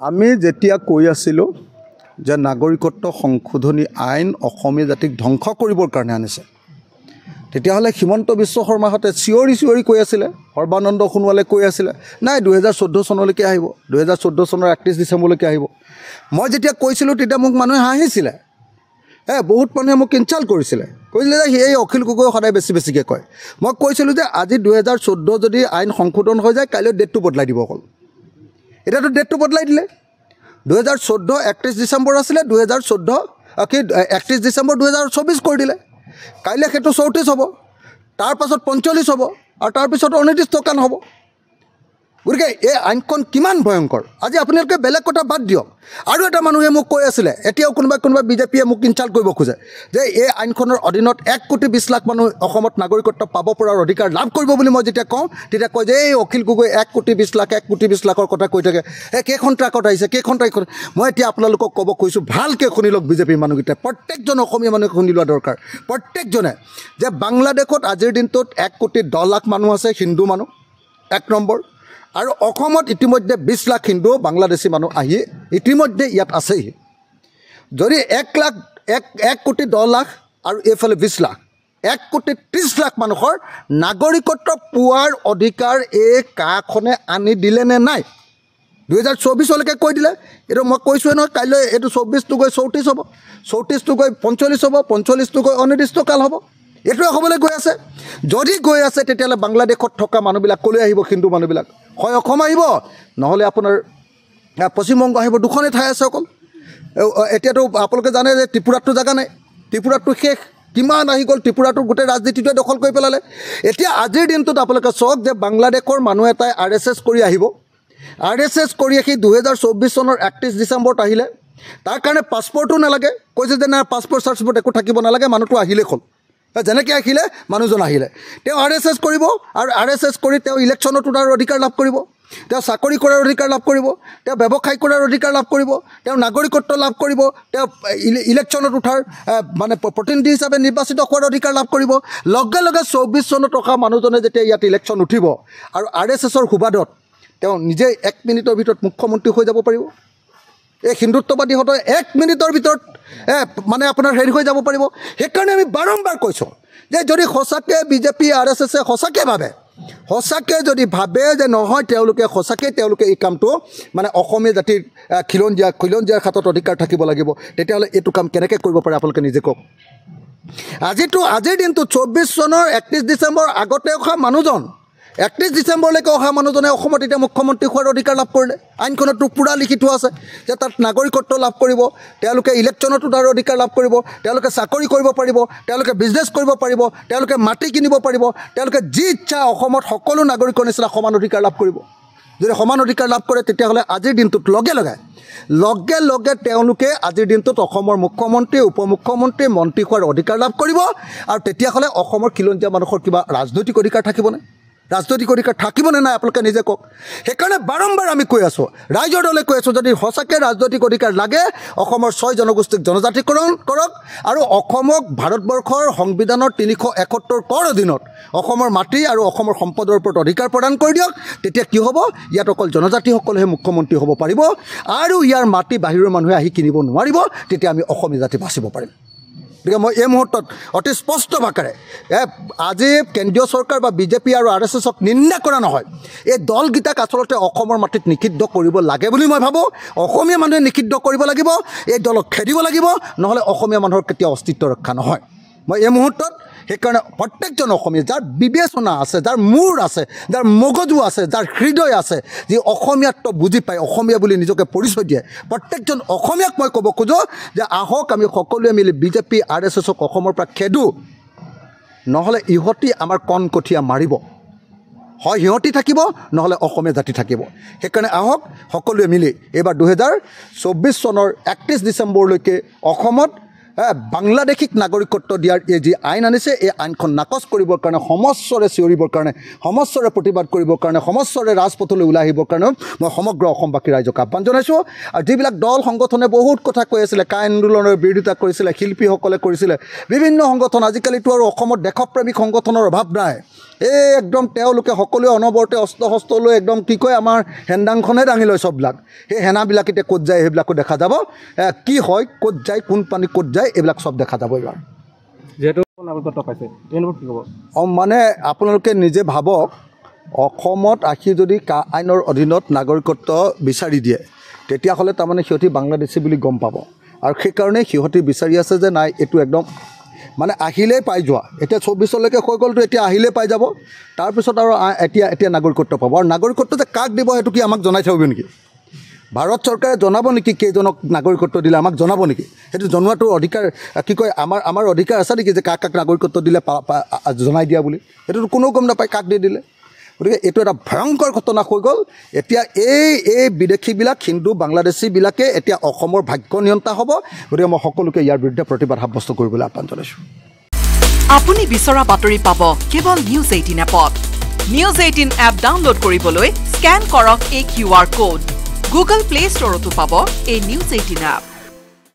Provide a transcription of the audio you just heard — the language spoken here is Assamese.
আমি যেতিয়া কৈ আছিলোঁ যে নাগৰিকত্ব সংশোধনী আইন অসমীয়া জাতিক ধ্বংস কৰিবৰ কাৰণে আনিছে, তেতিয়াহ'লে হিমন্ত বিশ্ব শৰ্মাহঁতে চিঞৰি কৈ আছিলে, সৰ্বানন্দ সোণোৱালে কৈ আছিলে নাই 2014 চনলৈকে আহিব, 2014 চনৰ 31 ডিচেম্বৰলৈকে আহিব। মই যেতিয়া কৈছিলোঁ তেতিয়া মোক মানুহে হাঁহিছিলে, বহুত মানুহে মোক ইনচাল্ট কৰিছিলে যে সেই অখিল গগৈ সদায় বেছিকৈ কয়। মই কৈছিলোঁ যে আজি 2014 যদি আইন সংশোধন হৈ যায়, কাইলৈ ডেটটো বদলাই দিব অকল। এতিয়াতো ডেটটো বদলাই দিলে। 2014 31 ডিচেম্বৰ আছিলে, 31 ডিচেম্বৰ 2024 কৰি দিলে। কাইলৈ সেইটো 34 হ'ব, তাৰপাছত 45 হ'ব, আৰু তাৰপিছত অনিৰ্দিষ্টকাল হ'ব। গতিকে এই আইনখন কিমান ভয়ংকৰ। আজি আপোনালোকে বেলেগ কথা বাদ দিয়ক। আৰু এটা মানুহে মোক কৈ আছিলে, এতিয়াও কোনোবা বিজেপিয়ে মোক ইনচাল্ট কৰিব খোজে যে এই আইনখনৰ অধীনত 1,20,00,000 মানুহ অসমত নাগৰিকত্ব পাব পৰাৰ অধিকাৰ লাভ কৰিব বুলি মই যেতিয়া কওঁ, তেতিয়া কয় যে এই অখিল গগৈ 1,20,00,000 কথা কৈ থাকে, কেইখন ট্ৰাকত আহিছে, কেইখন ট্ৰাকত। মই এতিয়া আপোনালোকক ক'ব কৈছোঁ, ভালকৈ শুনি লওক বিজেপিৰ মানুহকেইটাই, প্ৰত্যেকজন অসমীয়া মানুহে শুনি লোৱা দৰকাৰ, প্ৰত্যেকজনে, যে বাংলাদেশত আজিৰ দিনটোত 1,10,00,000 মানুহ আছে, হিন্দু মানুহ 1 নম্বৰ। আৰু অসমত ইতিমধ্যে 20 লাখ হিন্দু বাংলাদেশী মানুহ আহি ইতিমধ্যে ইয়াত আছেহি। যদি 1,10,00,000 আৰু এইফালে 20 লাখ, 1,30,00,000 মানুহৰ নাগৰিকত্ব পোৱাৰ অধিকাৰ এই কাখনে আনি দিলে নে নাই? 2024লৈকে কৈ দিলে। এইটো মই কৈছোঁৱে নহয়, কাইলৈ এইটো 24টো গৈ 34 হ'ব, 34টো গৈ 45 হ'ব, 45টো গৈ অনিৰ্দিষ্টকাল হ'ব। এইটোৱে হ'বলৈ গৈ আছে। যদি গৈ আছে তেতিয়াহ'লে বাংলাদেশত থকা মানুহবিলাক ক'লৈ আহিব? হিন্দু মানুহবিলাক হয় অসম আহিব, নহ'লে আপোনাৰ পশ্চিমবংগ আহিব। দুখনেই ঠাই আছে অকল। এতিয়াতো আপোনালোকে জানে যে ত্ৰিপুৰাতটো জেগা নাই, ত্ৰিপুৰাটো শেষ। কিমান আহি গ'ল, ত্ৰিপুৰাটোৰ গোটেই ৰাজনীতিটোৱে দখল কৰি পেলালে। এতিয়া আজিৰ দিনটোত আপোনালোকে চাওক যে বাংলাদেশৰ মানুহ এটাই RSS কৰি আহিব, RSS কৰি আহি 2024 চনৰ 31 ডিচেম্বৰত আহিলে। তাৰ কাৰণে পাছপৰ্টো নালাগে, কৈছে যে নাই পাছপৰ্ট চাৰ্চপৰ্ট একো থাকিব নালাগে, মানুহটো আহিলেই হ'ল। যেনেকৈ আহিলে মানুহজন আহিলে, তেওঁ RSS কৰিব, আৰু RSS কৰি তেওঁ ইলেকশ্যনত উঠাৰ অধিকাৰ লাভ কৰিব, তেওঁ চাকৰি কৰাৰ অধিকাৰ লাভ কৰিব, তেওঁ ব্যৱসায় কৰাৰ অধিকাৰ লাভ কৰিব, তেওঁ নাগৰিকত্ব লাভ কৰিব, তেওঁ ইলেকশ্যনত উঠাৰ মানে প্ৰতিনিধি হিচাপে নিৰ্বাচিত হোৱাৰ অধিকাৰ লাভ কৰিব। লগে লগে 24 চনত অহা মানুহজনে যেতিয়া ইয়াত ইলেকশ্যন উঠিব আৰু RSSৰ সুবাদত তেওঁ নিজে 1 মিনিটৰ ভিতৰত মুখ্যমন্ত্ৰী হৈ যাব পাৰিব। এই হিন্দুত্ববাদীহঁতে 1 মিনিটৰ ভিতৰত মানে আপোনাৰ হেৰি হৈ যাব পাৰিব। সেইকাৰণে আমি বাৰম্বাৰ কৈছোঁ যে যদি সঁচাকৈ বিজেপি RSSে সঁচাকৈ যদি ভাবে যে নহয় তেওঁলোকে এই কামটো মানে অসমীয়া জাতিৰ খিলঞ্জীয়াৰ হাতত অধিকাৰ থাকিব লাগিব, তেতিয়াহ'লে এইটো কাম কেনেকৈ কৰিব পাৰে আপোনালোকে নিজে কওক। আজিৰ দিনটো 24 চনৰ 31 ডিচেম্বৰ আগতে অহা মানুহজন, 31 ডিচেম্বৰলৈকে অহা মানুহজনে অসমত এতিয়া মুখ্যমন্ত্ৰী হোৱাৰ অধিকাৰ লাভ কৰিলে। আইনখনতো পূৰা লিখি থোৱা আছে যে তাত নাগৰিকত্ব লাভ কৰিব, তেওঁলোকে ইলেকশ্যনতো তাৰ অধিকাৰ লাভ কৰিব, তেওঁলোকে চাকৰি কৰিব পাৰিব, তেওঁলোকে বিজনেছ কৰিব পাৰিব, তেওঁলোকে মাটি কিনিব পাৰিব, তেওঁলোকে যি ইচ্ছা অসমত সকলো নাগৰিকৰ নিচিনা সমান অধিকাৰ লাভ কৰিব। যদি সমান অধিকাৰ লাভ কৰে তেতিয়াহ'লে আজিৰ দিনটোত লগে লগে তেওঁলোকে আজিৰ দিনটোত অসমৰ মুখ্যমন্ত্ৰী, উপমুখ্যমন্ত্ৰী, মন্ত্ৰী হোৱাৰ অধিকাৰ লাভ কৰিব। আৰু তেতিয়াহ'লে অসমৰ খিলঞ্জীয়া মানুহৰ কিবা ৰাজনৈতিক অধিকাৰ থাকিবনে? ৰাজনৈতিক অধিকাৰ থাকিবনে নাই আপোনালোকে নিজে কওক। সেইকাৰণে বাৰম্বাৰ আমি কৈ আছোঁ, ৰাইজৰ দলে কৈ আছোঁ, যদি সঁচাকৈ ৰাজনৈতিক অধিকাৰ লাগে অসমৰ 6 জনগোষ্ঠীক জনজাতিকৰণ কৰক, আৰু অসমক ভাৰতবৰ্ষৰ সংবিধানৰ 371 কৰ অধীনত অসমৰ মাটি আৰু অসমৰ সম্পদৰ ওপৰত অধিকাৰ প্ৰদান কৰি দিয়ক। তেতিয়া কি হ'ব, ইয়াত অকল জনজাতিসকলেহে মুখ্যমন্ত্ৰী হ'ব পাৰিব, আৰু ইয়াৰ মাটি বাহিৰৰ মানুহে আহি কিনিব নোৱাৰিব। তেতিয়া আমি অসমীয়া জাতি বাচিব পাৰিম। গতিকে মই এই মুহূৰ্তত অতি স্পষ্ট ভাষাৰে আজি কেন্দ্ৰীয় চৰকাৰ বা বিজেপি আৰু RSSক নিন্দা কৰা নহয়, এই দলকেইটাক আচলতে অসমৰ মাটিত নিষিদ্ধ কৰিব লাগে বুলি মই ভাবোঁ। অসমীয়া মানুহে নিষিদ্ধ কৰিব লাগিব, এই দলক খেদিব লাগিব, নহ'লে অসমীয়া মানুহৰ কেতিয়াও অস্তিত্ব ৰক্ষা নহয়। মই এই মুহূৰ্তত সেইকাৰণে প্ৰত্যেকজন অসমীয়া যাৰ বিবেচনা আছে, যাৰ মূৰ আছে, যাৰ মগজু আছে, যাৰ হৃদয় আছে, যি অসমীয়াত্ব বুজি পায়, অসমীয়া বুলি নিজকে পৰিচয় দিয়ে, প্ৰত্যেকজন অসমীয়াক মই ক'ব খোজোঁ যে আহক আমি সকলোৱে মিলি বিজেপি RSSক অসমৰ পৰা খেদোঁ, নহ'লে ইহঁতি আমাৰ কণকঠীয়া মাৰিব। হয় সিহঁতি থাকিব, নহ'লে অসমীয়া জাতি থাকিব। সেইকাৰণে আহক সকলোৱে মিলি এইবাৰ 2024 চনৰ 31 ডিচেম্বৰলৈকে অসমত বাংলাদেশীক নাগৰিকত্ব দিয়াৰ এই যি আইন আনিছে এই আইনখন নাকচ কৰিবৰ কাৰণে সমস্বৰে চিঞৰিবৰ কাৰণে সমস্বৰে প্ৰতিবাদ কৰিবৰ কাৰণে সমস্বৰে ৰাজপথলৈ ওলাই আহিবৰ কাৰণে মই সমগ্ৰ অসমবাসী ৰাইজক আহ্বান জনাইছোঁ আৰু যিবিলাক দল সংগঠনে বহুত কথা কৈ আছিলে কা আন্দোলনৰ বিৰোধিতা কৰিছিলে শিল্পীসকলে কৰিছিলে বিভিন্ন সংগঠন আজিকালিতো আৰু অসমত দেশপ্ৰেমিক সংগঠনৰ অভাৱ নাই এই একদম তেওঁলোকে সকলোৱে অনবৰতে অস্ত্ৰ শস্ত্ৰ লৈ একদম কি কয় আমাৰ হেন্দাংখনে দাঙি লয় চববিলাক সেই সেনাবিলাক এতিয়া ক'ত যায় সেইবিলাকো দেখা যাব কি হয় ক'ত যায় কোন পানী ক'ত যায় এইবিলাক চব দেখা যাব এইবাৰ যেহেতু নাগৰিকত্ব পাইছে কি ক'ব মানে আপোনালোকে নিজে ভাবক অসমত আহি যদি কা আইনৰ অধীনত নাগৰিকত্ব বিচাৰি দিয়ে তেতিয়াহ'লে তাৰমানে সিহঁতি বাংলাদেশী বুলি গম পাব আৰু সেইকাৰণে সিহঁতি বিচাৰি আছে যে নাই এইটো একদম মানে আহিলেই পাই যোৱা এতিয়া 24লৈকে হৈ গ'লতো এতিয়া আহিলেই পাই যাব তাৰপিছত আৰু এতিয়া নাগৰিকত্ব পাব আৰু নাগৰিকত্ব যে কাক দিব সেইটো কি আমাক জনাই থাকিব নেকি ভাৰত চৰকাৰে জনাব নেকি কেইজনক নাগৰিকত্ব দিলে আমাক জনাব নেকি সেইটো জনোৱাটো অধিকাৰ কি কয় আমাৰ অধিকাৰ আছে নেকি যে কাক নাগৰিকত্ব দিলে জনাই দিয়া বুলি সেইটোতো কোনেও গম নাপায় কাক দি দিলে গতিকে এইটো এটা ভয়ংকৰ ঘটনা হৈ গ'ল এতিয়া এই বিদেশীবিলাক হিন্দু বাংলাদেশীবিলাকে এতিয়া অসমৰ ভাগ্য নিয়ন্তা হ'ব গতিকে মই সকলোকে ইয়াৰ বিৰুদ্ধে প্ৰতিবাদ সাব্যস্ত কৰিবলৈ আহ্বান জনাইছোঁ আপুনি বিচৰা বাতৰি পাব কেৱল নিউজ 18 এপত নিউজ 18 এপ ডাউনলোড কৰিবলৈ স্কেন কৰক এই QR কোড গুগল প্লে ষ্টৰতো পাব এই নিউজ 18 এপ